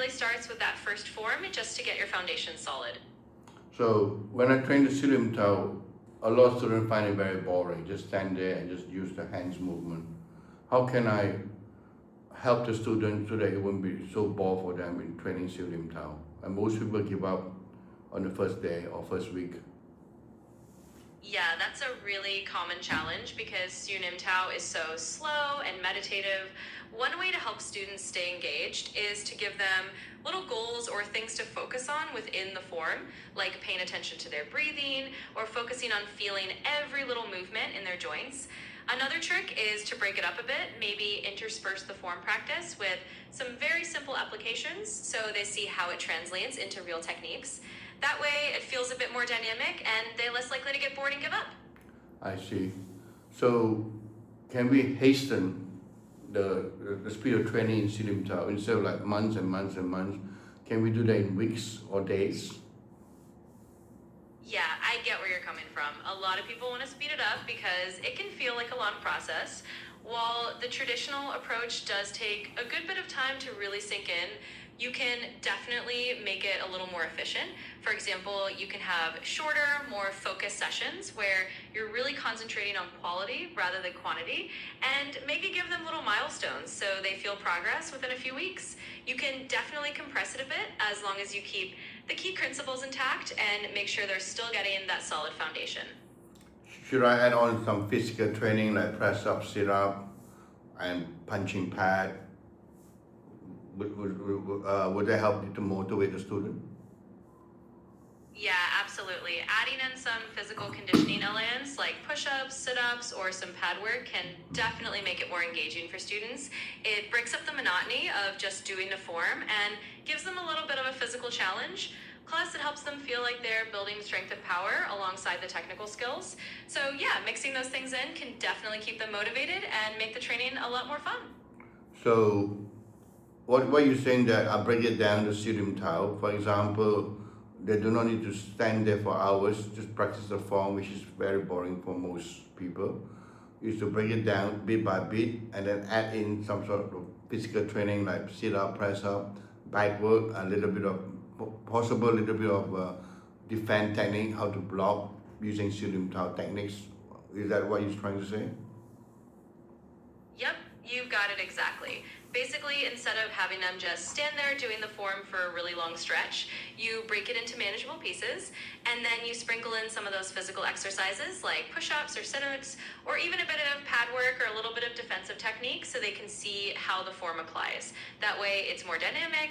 really starts with that first form just to get your foundation solid. So when I train the Silim Tao, a lot of students find it very boring. Just stand there and just use the hands movement. How can I help the students so that it won't be so bored for them in training Silim Tao? And most people give up on the first day or first week. Yeah, that's a really common challenge because Sunim Tao is so slow and meditative. One way to help students stay engaged is to give them little goals or things to focus on within the form, like paying attention to their breathing or focusing on feeling every little movement in their joints. Another trick is to break it up a bit, maybe intersperse the form practice with some very simple applications so they see how it translates into real techniques. That way, it feels a bit more dynamic and they're less likely to get bored and give up. I see. So can we hasten the speed of training in Silim Tao instead of like months and months and months? Can we do that in weeks or days? Yeah, I get where you're coming from. A lot of people want to speed it up because it can feel like a long process. While the traditional approach does take a good bit of time to really sink in, you can definitely make it a little more efficient. For example, you can have shorter, more focused sessions where you're really concentrating on quality rather than quantity, and maybe give them little milestones so they feel progress within a few weeks. You can definitely compress it a bit as long as you keep the key principles intact and make sure they're still getting that solid foundation. Should I add on some physical training like press up, sit up, and punching pad? Would that help you to motivate the student? Yeah, absolutely. Adding in some physical conditioning elements like push-ups, sit-ups, or some pad work can definitely make it more engaging for students. It breaks up the monotony of just doing the form and gives them a little bit of a physical challenge. Plus, it helps them feel like they're building strength and power alongside the technical skills. So yeah, mixing those things in can definitely keep them motivated and make the training a lot more fun. So what you're saying that I break it down to Silim Tao, for example, they do not need to stand there for hours, just practice the form, which is very boring for most people. Is to break it down bit by bit and then add in some sort of physical training like sit up, press up, back work, a little bit of possible little bit of defense technique, how to block using Silim Tao techniques. Is that what you're trying to say? Yep, you've got it exactly. Basically, instead of having them just stand there doing the form for a really long stretch, you break it into manageable pieces, and then you sprinkle in some of those physical exercises like push-ups or sit-ups, or even a bit of pad work or a little bit of defensive technique so they can see how the form applies. That way, it's more dynamic.